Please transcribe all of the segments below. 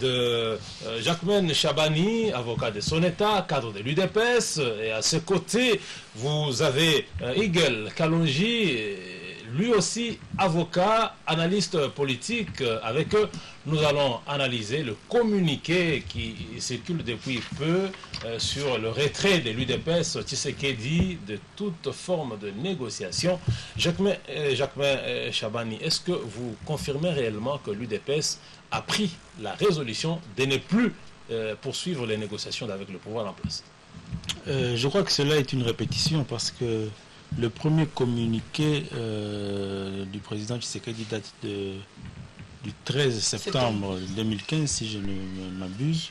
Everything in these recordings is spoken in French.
de Jacquemain Chabani, avocat de Soneta, cadre de l'UDPS. Et à ses côtés, vous avez Igel Kalonji, lui aussi avocat, analyste politique. Avec eux, nous allons analyser le communiqué qui circule depuis peu sur le retrait de l'UDPS Tshisekedi de toute forme de négociation. Jacquemain Chabani, est-ce que vous confirmez réellement que l'UDPS a pris la résolution de ne plus poursuivre les négociations avec le pouvoir en place? Je crois que cela est une répétition parce que le premier communiqué du président Tshisekedi date du 13 septembre 2015, si je ne m'abuse.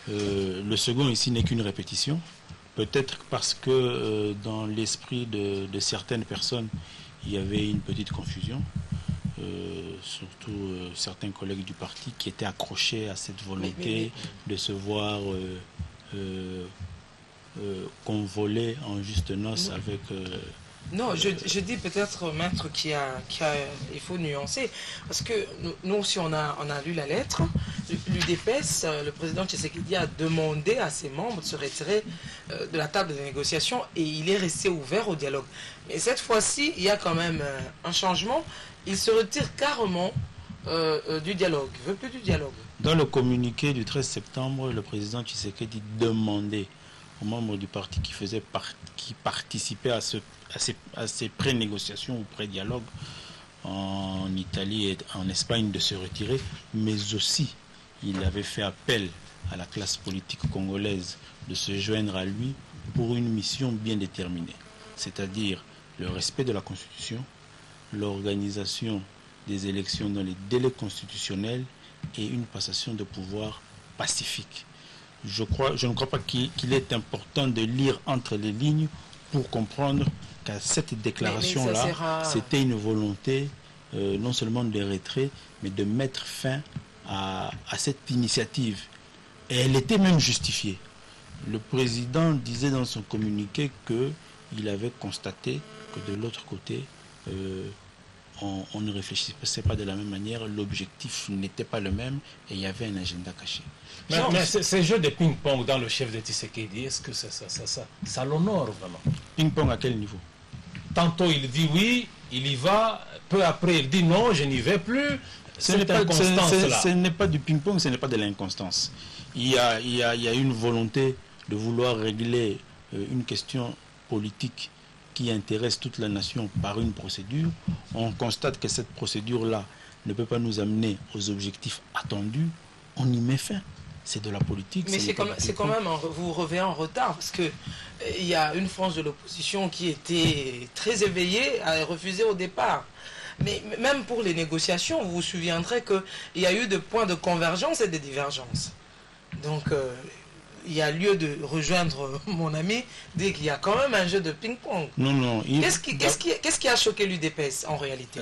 Le second ici n'est qu'une répétition. Peut-être parce que dans l'esprit de certaines personnes, il y avait une petite confusion. Surtout certains collègues du parti qui étaient accrochés à cette volonté de se voir convoler en juste noces avec... Non, je dis peut-être, maître, il faut nuancer, parce que nous aussi on a lu la lettre. L'UDPS, le président Tshisekedi a demandé à ses membres de se retirer de la table de négociation et il est resté ouvert au dialogue. Mais cette fois-ci, il y a quand même un changement. Il se retire carrément du dialogue, il ne veut plus du dialogue. Dans le communiqué du 13 septembre, le président Tshisekedi demandait aux membres du parti qui participaient à ces pré-négociations ou pré-dialogues en Italie et en Espagne de se retirer, mais aussi il avait fait appel à la classe politique congolaise de se joindre à lui pour une mission bien déterminée, c'est-à-dire le respect de la Constitution, l'organisation des élections dans les délais constitutionnels et une passation de pouvoir pacifique. Je ne crois pas qu'il est important de lire entre les lignes pour comprendre qu'à cette déclaration-là, c'était une volonté non seulement de retrait, mais de mettre fin à cette initiative. Et elle était même justifiée. Le président disait dans son communiqué qu'il avait constaté que de l'autre côté, on ne réfléchissait pas de la même manière, l'objectif n'était pas le même et il y avait un agenda caché. Mais ces jeux de ping-pong dans le chef de Tshisekedi, est-ce que ça l'honore vraiment? Ping-pong à quel niveau? Tantôt il dit oui, il y va, peu après il dit non, je n'y vais plus. Ce n'est pas du ping-pong, ce n'est pas de l'inconstance. Il y a une volonté de vouloir régler une question politique qui intéresse toute la nation par une procédure. On constate que cette procédure-là ne peut pas nous amener aux objectifs attendus. On y met fin. C'est de la politique. Mais c'est quand même, vous revenez en retard, parce que il y a une frange de l'opposition qui était très éveillée à refuser au départ. Mais même pour les négociations, vous vous souviendrez qu'il y a eu des points de convergence et de divergence. Donc, il y a lieu de rejoindre mon ami, dès qu'il y a quand même un jeu de ping-pong. Non. Qu'est-ce qui a choqué l'UDPS en réalité?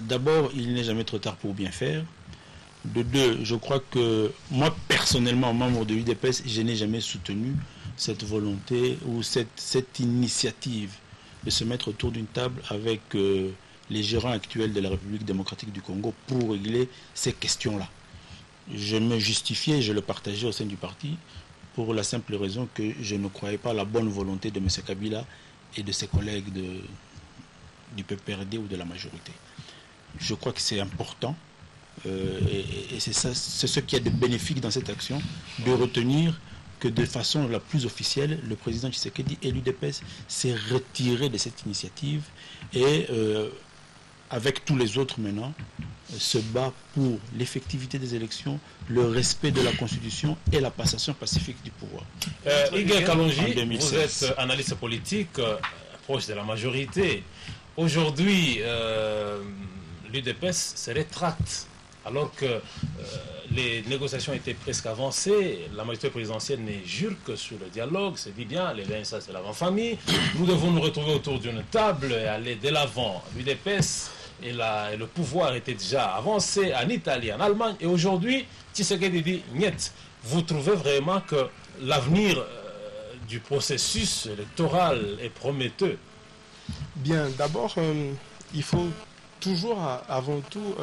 D'abord, il n'est jamais trop tard pour bien faire. De deux, je crois que moi, personnellement, membre de l'UDPS, je n'ai jamais soutenu cette volonté ou cette initiative de se mettre autour d'une table avec les gérants actuels de la République démocratique du Congo pour régler ces questions-là. Je me justifiais, je le partageais au sein du parti, pour la simple raison que je ne croyais pas à la bonne volonté de M. Kabila et de ses collègues du PPRD ou de la majorité. Je crois que c'est important, et c'est ce qui est de bénéfique dans cette action, de retenir que de façon la plus officielle, le président Tshisekedi et l'UDPS s'est retiré de cette initiative et avec tous les autres maintenant, se bat pour l'effectivité des élections, le respect de la Constitution et la passation pacifique du pouvoir. Igel Kalonji, vous êtes analyste politique, proche de la majorité. Aujourd'hui, l'UDPS se rétracte, alors que les négociations étaient presque avancées. La majorité présidentielle n'est jure que sur le dialogue, c'est dit bien, les liens, ça c'est l'avant-famille. Nous devons nous retrouver autour d'une table et aller de l'avant. L'UDPS et le pouvoir était déjà avancé en Italie, en Allemagne, et aujourd'hui, Tshisekedi dit niet. Vous trouvez vraiment que l'avenir du processus électoral est prometteur? Bien, d'abord, il faut toujours, avant tout,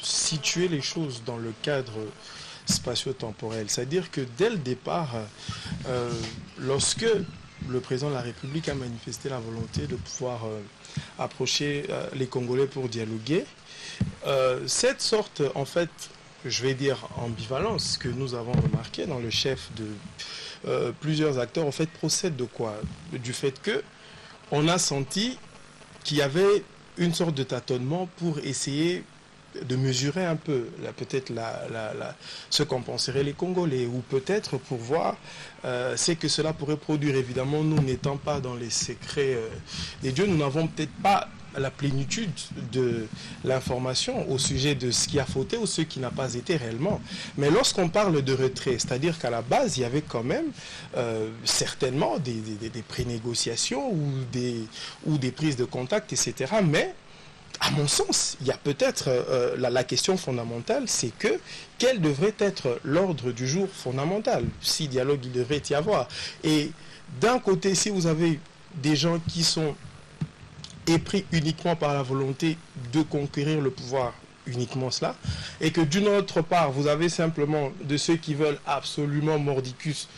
situer les choses dans le cadre spatio-temporel. C'est-à-dire que dès le départ, lorsque le président de la République a manifesté la volonté de pouvoir approcher les Congolais pour dialoguer, cette sorte, en fait, je vais dire ambivalence que nous avons remarqué dans le chef de plusieurs acteurs, en fait, procède de quoi? Du fait que on a senti qu'il y avait une sorte de tâtonnement pour essayer de mesurer un peu peut-être ce qu'en penseraient les Congolais, ou peut-être pour voir ce que cela pourrait produire. Évidemment, nous n'étant pas dans les secrets des dieux, nous n'avons peut-être pas la plénitude de l'information au sujet de ce qui a fauté ou ce qui n'a pas été réellement. Mais lorsqu'on parle de retrait, c'est-à-dire qu'à la base, il y avait quand même certainement des prénégociations ou des prises de contact, etc. Mais à mon sens, il y a peut-être la question fondamentale, c'est que quel devrait être l'ordre du jour fondamental, si dialogue il devrait y avoir. Et d'un côté, si vous avez des gens qui sont épris uniquement par la volonté de conquérir le pouvoir, uniquement cela, et que d'une autre part, vous avez simplement de ceux qui veulent absolument mordicus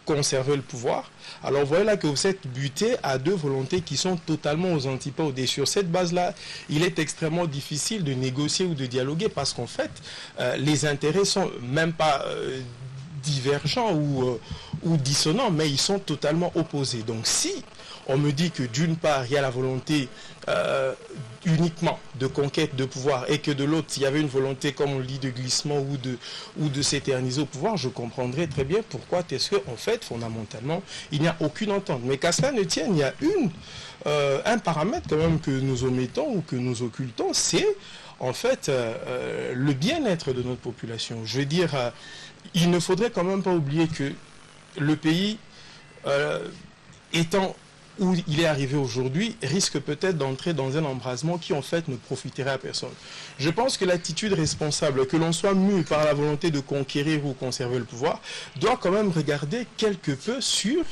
conserver le pouvoir, alors vous voyez là que vous êtes buté à deux volontés qui sont totalement aux antipodes. Et sur cette base-là, il est extrêmement difficile de négocier ou de dialoguer parce qu'en fait, les intérêts sont même pas divergents ou dissonants, mais ils sont totalement opposés. Donc si on me dit que d'une part, il y a la volonté uniquement de conquête de pouvoir et que de l'autre, il y avait une volonté, comme on le dit, de glissement ou de s'éterniser au pouvoir, je comprendrais très bien pourquoi est-ce qu'en fait, fondamentalement, il n'y a aucune entente. Mais qu'à cela ne tienne, il y a un paramètre quand même que nous omettons ou que nous occultons, c'est en fait le bien-être de notre population. Je veux dire, il ne faudrait quand même pas oublier que le pays étant où il est arrivé aujourd'hui, risque peut-être d'entrer dans un embrasement qui en fait ne profiterait à personne. Je pense que l'attitude responsable, que l'on soit mu par la volonté de conquérir ou conserver le pouvoir, doit quand même regarder quelque peu sur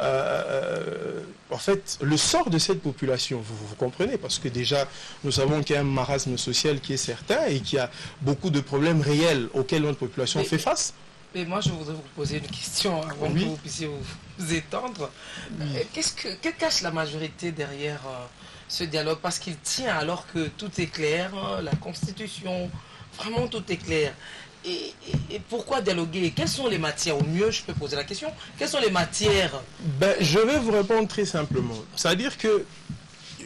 en fait le sort de cette population. Vous comprenez, parce que déjà nous savons qu'il y a un marasme social qui est certain et qu'il y a beaucoup de problèmes réels auxquels notre population fait face. Mais moi, je voudrais vous poser une question avant que vous puissiez vous étendre. Que cache la majorité derrière ce dialogue? Parce qu'il tient alors que tout est clair, la Constitution, vraiment tout est clair. Et pourquoi dialoguer? Quelles sont les matières? Au mieux, je peux poser la question. Quelles sont les matières? Je vais vous répondre très simplement. C'est-à-dire que,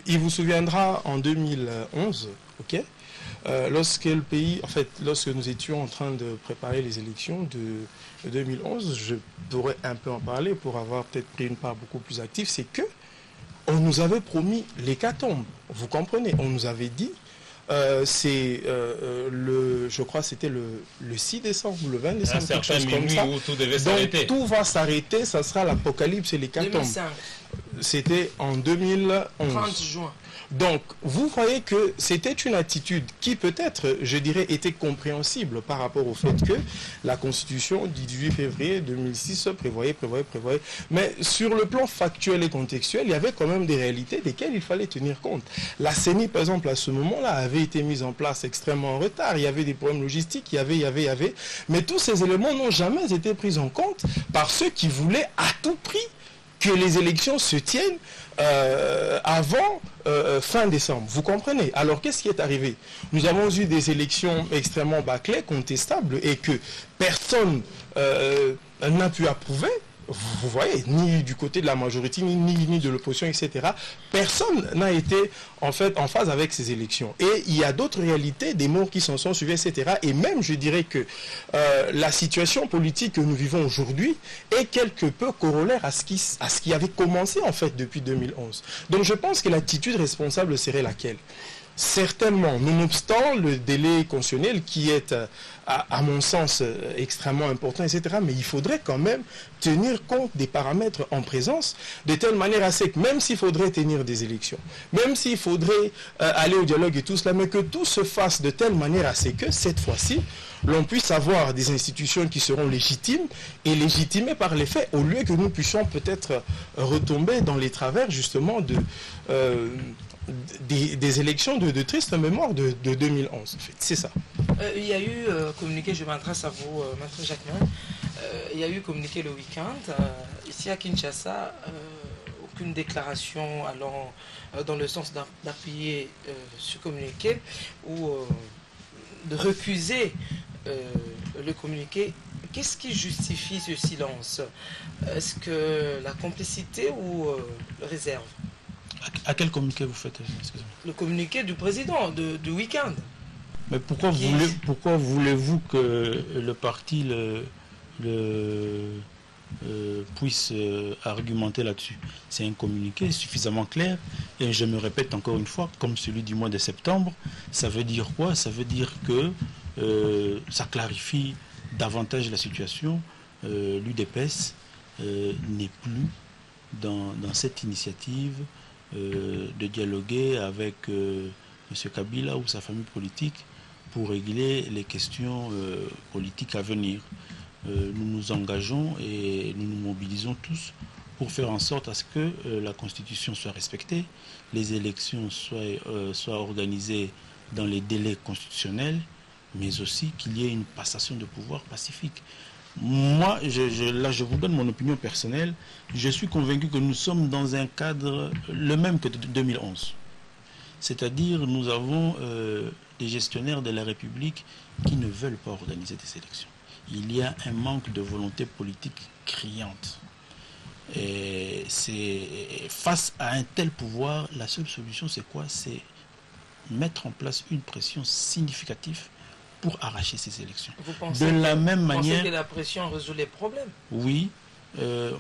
il vous souviendra, en 2011, ok, lorsque le pays, en fait, lorsque nous étions en train de préparer les élections de 2011, je pourrais un peu en parler pour avoir peut-être pris une part beaucoup plus active, c'est que on nous avait promis l'hécatombe. Vous comprenez? On nous avait dit, je crois que c'était le 6 décembre ou le 20 décembre, quelque chose comme ça. Où tout devait s'arrêter. Donc tout va s'arrêter, ça sera l'apocalypse et l'hécatombe. C'était en 2011. 30 juin. Donc, vous voyez que c'était une attitude qui peut-être, je dirais, était compréhensible par rapport au fait que la Constitution du 18 février 2006 prévoyait. Mais sur le plan factuel et contextuel, il y avait quand même des réalités desquelles il fallait tenir compte. La CENI, par exemple, à ce moment-là, avait été mise en place extrêmement en retard. Il y avait des problèmes logistiques, il y avait. Mais tous ces éléments n'ont jamais été pris en compte par ceux qui voulaient à tout prix que les élections se tiennent avant fin décembre. Vous comprenez? Alors, qu'est-ce qui est arrivé? Nous avons eu des élections extrêmement bâclées, contestables, et que personne n'a pu approuver. Vous voyez, ni du côté de la majorité, ni de l'opposition, etc. Personne n'a été en fait en phase avec ces élections. Et il y a d'autres réalités, des morts qui s'en sont suivis, etc. Et même, je dirais que la situation politique que nous vivons aujourd'hui est quelque peu corollaire à ce qui avait commencé en fait depuis 2011. Donc je pense que l'attitude responsable serait laquelle? Certainement, nonobstant le délai constitutionnel qui est, à mon sens, extrêmement important, etc. Mais il faudrait quand même tenir compte des paramètres en présence, de telle manière à ce que, même s'il faudrait tenir des élections, même s'il faudrait aller au dialogue et tout cela, mais que tout se fasse de telle manière à ce que, cette fois-ci, l'on puisse avoir des institutions qui seront légitimes et légitimées par les faits, au lieu que nous puissions peut-être retomber dans les travers justement des élections de triste mémoire de 2011. En fait, c'est ça. Il y a eu communiqué, je m'adresse à vous, Maître Jacquemin, il y a eu communiqué le week-end, ici à Kinshasa, aucune déclaration allant dans le sens d'appuyer ce communiqué ou de refuser le communiqué. Qu'est-ce qui justifie ce silence? Est-ce que la complicité ou réserve? À quel communiqué vous faites? Le communiqué du président du week-end. Mais pourquoi voulez-vous que le parti puisse argumenter là-dessus? C'est un communiqué suffisamment clair, et je me répète encore une fois, comme celui du mois de septembre. Ça veut dire quoi? Ça veut dire que ça clarifie davantage la situation. L'UDPS n'est plus dans cette initiative de dialoguer avec M. Kabila ou sa famille politique pour régler les questions politiques à venir. Nous nous engageons et nous nous mobilisons tous pour faire en sorte à ce que la Constitution soit respectée, les élections soient organisées dans les délais constitutionnels, mais aussi qu'il y ait une passation de pouvoir pacifique. Moi, là, je vous donne mon opinion personnelle. Je suis convaincu que nous sommes dans un cadre le même que de 2011. C'est-à-dire, nous avons des gestionnaires de la République qui ne veulent pas organiser des élections. Il y a un manque de volonté politique criante. Et face à un tel pouvoir, la seule solution, c'est quoi? C'est mettre en place une pression significative pour arracher ces élections. Vous pensez que la pression résout les problèmes? Oui.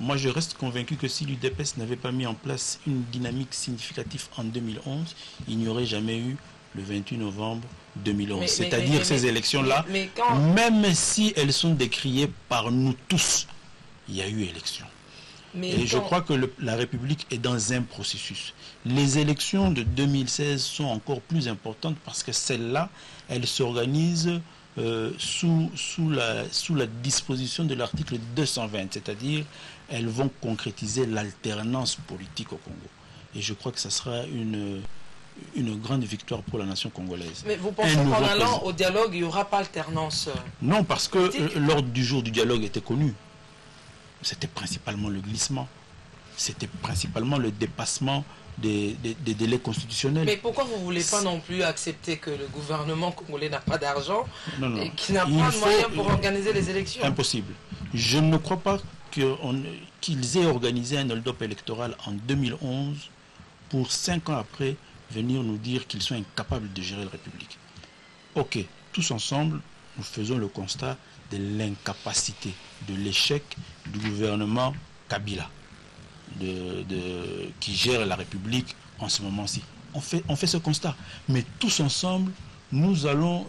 Moi, je reste convaincu que si l'UDPS n'avait pas mis en place une dynamique significative en 2011, il n'y aurait jamais eu le 28 novembre 2011. C'est-à-dire ces élections-là, même si elles sont décriées par nous tous, il y a eu élection. Et je crois que la République est dans un processus. Les élections de 2016 sont encore plus importantes parce que celles-là, elles s'organisent sous la disposition de l'article 220, c'est-à-dire elles vont concrétiser l'alternance politique au Congo. Et je crois que ça sera une grande victoire pour la nation congolaise. Mais vous pensez qu'en allant au dialogue, il n'y aura pas alternance? Non, parce que l'ordre du jour du dialogue était connu. C'était principalement le glissement. C'était principalement le dépassement des délais constitutionnels. Mais pourquoi vous ne voulez pas non plus accepter que le gouvernement congolais n'a pas d'argent et qu'il n'a pas de moyens pour organiser les élections? Impossible. Je ne crois pas qu'ils aient organisé un hold-up électoral en 2011 pour 5 ans après venir nous dire qu'ils sont incapables de gérer la République. Ok, tous ensemble, nous faisons le constat de l'incapacité, de l'échec du gouvernement Kabila qui gère la République en ce moment-ci. On fait ce constat. Mais tous ensemble, nous allons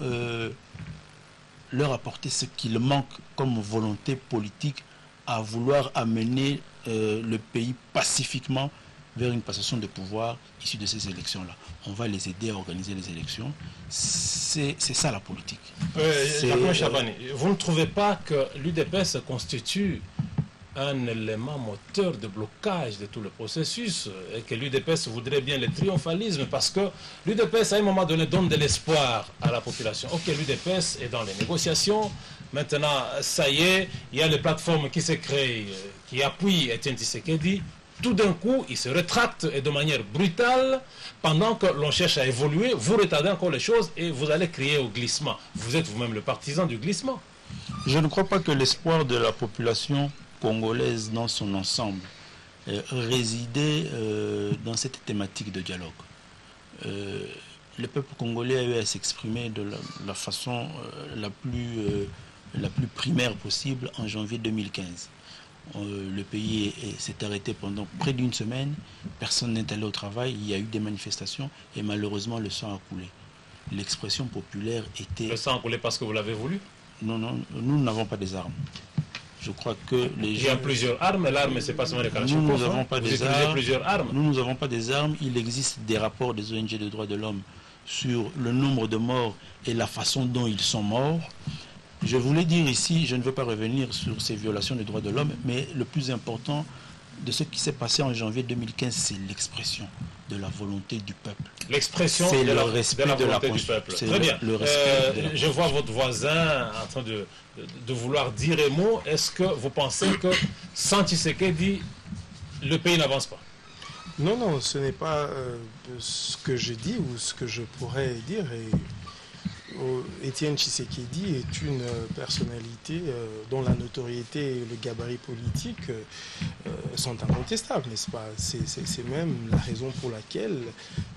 leur apporter ce qu'il manque comme volonté politique à vouloir amener le pays pacifiquement vers une passation de pouvoir issue de ces élections-là. On va les aider à organiser les élections. C'est ça la politique. Chabani, vous ne trouvez pas que l'UDPS constitue un élément moteur de blocage de tout le processus et que l'UDPS voudrait bien le triomphalisme parce que l'UDPS à un moment donné donne de l'espoir à la population. Ok, l'UDPS est dans les négociations. Maintenant, ça y est, il y a les plateformes qui se créent, qui appuient Etienne Tshisekedi. Tout d'un coup, il se rétracte et de manière brutale, pendant que l'on cherche à évoluer, vous retardez encore les choses et vous allez crier au glissement. Vous êtes vous-même le partisan du glissement. Je ne crois pas que l'espoir de la population congolaise dans son ensemble résidait dans cette thématique de dialogue. Le peuple congolais a eu à s'exprimer de la façon la plus primaire possible en janvier 2015. Le pays s'est arrêté pendant près d'une semaine, personne n'est allé au travail, il y a eu des manifestations et malheureusement le sang a coulé. L'expression populaire était... Le sang a coulé parce que vous l'avez voulu? Non, nous n'avons pas des armes. Je crois que les gens... Il y a plusieurs armes, l'arme c'est pas seulement les Kalachnikov. Nous n'avons pas des armes. Plusieurs armes. Nous n'avons pas des armes. Il existe des rapports des ONG de droits de l'homme sur le nombre de morts et la façon dont ils sont morts. Je voulais dire ici, je ne veux pas revenir sur ces violations des droits de l'homme, mais le plus important de ce qui s'est passé en janvier 2015, c'est l'expression de la volonté du peuple. L'expression C'est de le la respect volonté de la du peuple. C'est Très bien. le respect de la Je vois votre voisin en train de vouloir dire un mot. Est-ce que vous pensez que sans Tshisekedi, le pays n'avance pas? Non, non, ce n'est pas ce que je dis ou ce que je pourrais dire. Étienne Tshisekedi est une personnalité dont la notoriété et le gabarit politique sont incontestables, n'est-ce pas? C'est même la raison pour laquelle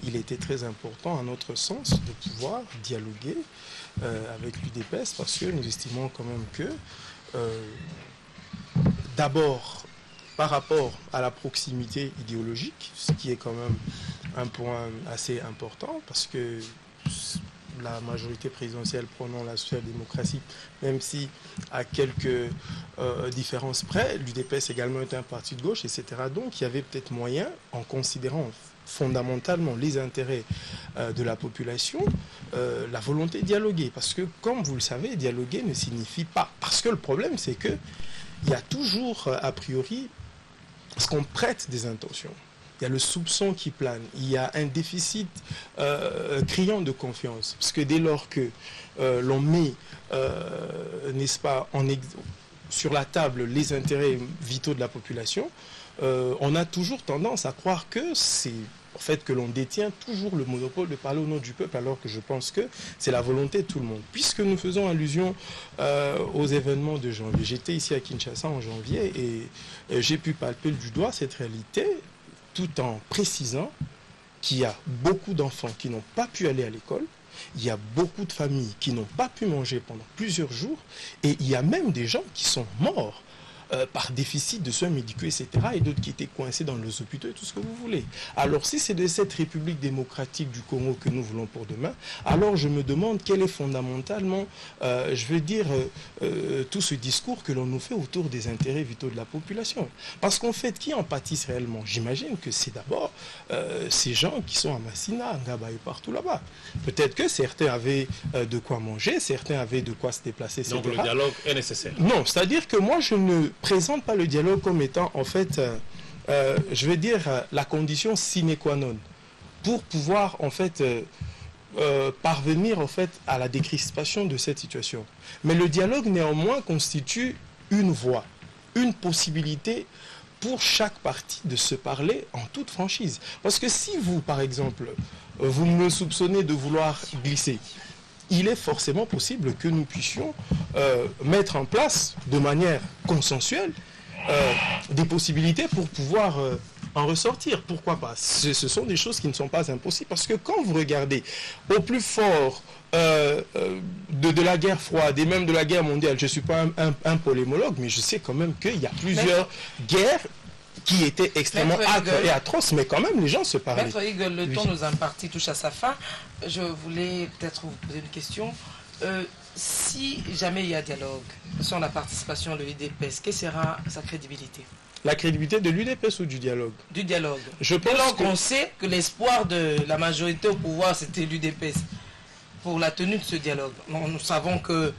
il était très important, à notre sens, de pouvoir dialoguer avec l'UDPS, parce que nous estimons quand même que, d'abord, par rapport à la proximité idéologique, ce qui est quand même un point assez important, parce que la majorité présidentielle prônant la social-démocratie, même si à quelques différences près, l'UDPS également est un parti de gauche, etc. Donc il y avait peut-être moyen, en considérant fondamentalement les intérêts de la population, la volonté de dialoguer. Parce que, comme vous le savez, dialoguer ne signifie pas. Parce que le problème, c'est que il y a toujours, a priori, ce qu'on prête des intentions. Il y a le soupçon qui plane, il y a un déficit criant de confiance. Parce que dès lors que l'on met, n'est-ce pas, sur la table les intérêts vitaux de la population, on a toujours tendance à croire que c'est en fait que l'on détient toujours le monopole de parler au nom du peuple, alors que je pense que c'est la volonté de tout le monde. Puisque nous faisons allusion aux événements de janvier, j'étais ici à Kinshasa en janvier et j'ai pu palper du doigt cette réalité, tout en précisant qu'il y a beaucoup d'enfants qui n'ont pas pu aller à l'école, il y a beaucoup de familles qui n'ont pas pu manger pendant plusieurs jours, et il y a même des gens qui sont morts par déficit de soins médicaux, etc., et d'autres qui étaient coincés dans les hôpitaux et tout ce que vous voulez. Alors si c'est de cette République démocratique du Congo que nous voulons pour demain, alors je me demande quel est fondamentalement, je veux dire, tout ce discours que l'on nous fait autour des intérêts vitaux de la population. Parce qu'en fait, qui en pâtissent réellement? J'imagine que c'est d'abord ces gens qui sont à Massina, à Ngaba et partout là-bas. Peut-être que certains avaient de quoi manger, certains avaient de quoi se déplacer, etc. Donc le dialogue est nécessaire. Non, c'est-à-dire que moi, je ne présente pas le dialogue comme étant, en fait, je veux dire, la condition sine qua non pour pouvoir, en fait, parvenir, en fait, à la décrispation de cette situation. Mais le dialogue, néanmoins, constitue une voie, une possibilité pour chaque partie de se parler en toute franchise. Parce que si vous, par exemple, vous me soupçonnez de vouloir glisser, il est forcément possible que nous puissions mettre en place de manière consensuelle des possibilités pour pouvoir en ressortir. Pourquoi pas? Ce sont des choses qui ne sont pas impossibles, parce que quand vous regardez au plus fort de la guerre froide et même de la guerre mondiale, je ne suis pas un polémologue, mais je sais quand même qu'il y a plusieurs guerres qui étaient extrêmement âcres et atroces, mais quand même les gens se parlaient. Maître Higuel, le temps nous imparti touche à sa fin. Je voulais peut-être vous poser une question. Si jamais il y a dialogue, sans la participation de l'UDPS, quelle sera sa crédibilité? La crédibilité de l'UDPS ou du dialogue? Du dialogue. Je pense qu'on sait que l'espoir de la majorité au pouvoir, c'était l'UDPS. Pour la tenue de ce dialogue. Nous savons que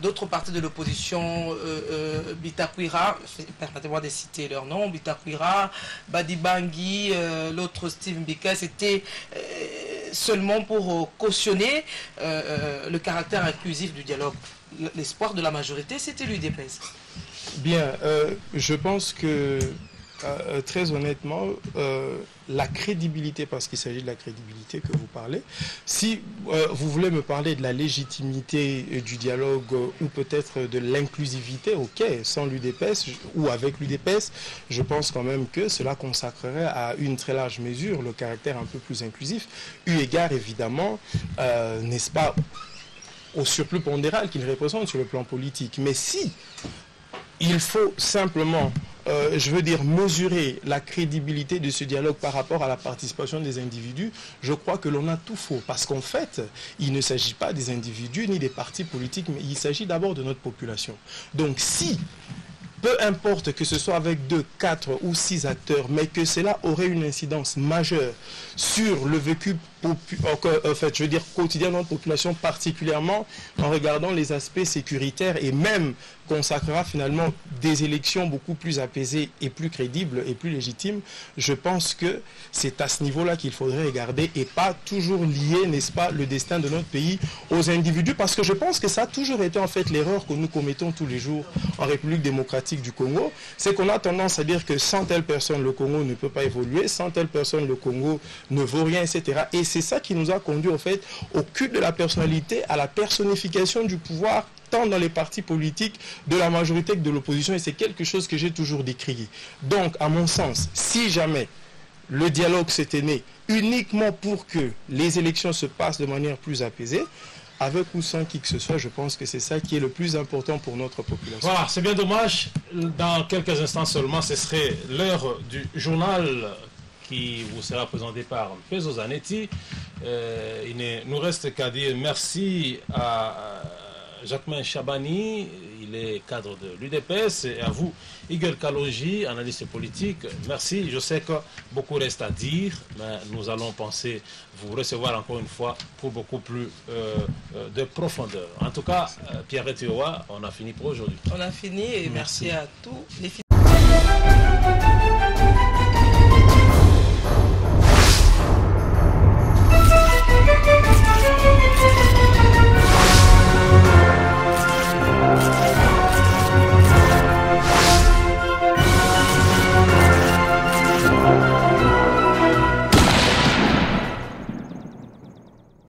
d'autres partis de l'opposition, Bitakwira, permettez-moi de citer leur nom, Bitakwira, Badibangi, l'autre Steve Mbika, c'était seulement pour cautionner le caractère inclusif du dialogue. L'espoir de la majorité, c'était l'UDPS. Bien, je pense que très honnêtement, la crédibilité, parce qu'il s'agit de la crédibilité que vous parlez, si vous voulez me parler de la légitimité du dialogue ou peut-être de l'inclusivité, ok, sans l'UDPS ou avec l'UDPS, je pense quand même que cela consacrerait à une très large mesure le caractère un peu plus inclusif, eu égard évidemment, n'est-ce pas, au surplus pondéral qu'il représente sur le plan politique. Mais si il faut simplement je veux dire, mesurer la crédibilité de ce dialogue par rapport à la participation des individus, je crois que l'on a tout faux. Parce qu'en fait, il ne s'agit pas des individus ni des partis politiques, mais il s'agit d'abord de notre population. Donc si, peu importe que ce soit avec 2, 4 ou 6 acteurs, mais que cela aurait une incidence majeure sur le vécu quotidien de notre population, particulièrement en regardant les aspects sécuritaires, et même consacrera finalement des élections beaucoup plus apaisées et plus crédibles et plus légitimes. Je pense que c'est à ce niveau-là qu'il faudrait regarder et pas toujours lier, n'est-ce pas, le destin de notre pays aux individus, parce que je pense que ça a toujours été en fait l'erreur que nous commettons tous les jours en République démocratique du Congo, c'est qu'on a tendance à dire que sans telle personne le Congo ne peut pas évoluer, sans telle personne le Congo ne vaut rien, etc. Et c'est ça qui nous a conduit en fait au culte de la personnalité, à la personnification du pouvoir, tant dans les partis politiques de la majorité que de l'opposition, et c'est quelque chose que j'ai toujours décrié. Donc, à mon sens, si jamais le dialogue s'était né uniquement pour que les élections se passent de manière plus apaisée, avec ou sans qui que ce soit, je pense que c'est ça qui est le plus important pour notre population. Voilà, c'est bien dommage. Dans quelques instants seulement, ce serait l'heure du journal qui vous sera présenté par Pezo Zanetti. Il ne nous reste qu'à dire merci à Jacquemain Chabani, il est cadre de l'UDPS, et à vous, Igel Kalonji, analyste politique. Merci, je sais que beaucoup reste à dire, mais nous allons penser vous recevoir encore une fois pour beaucoup plus de profondeur. En tout cas, Pierre Théoa, on a fini pour aujourd'hui. On a fini et merci à tous les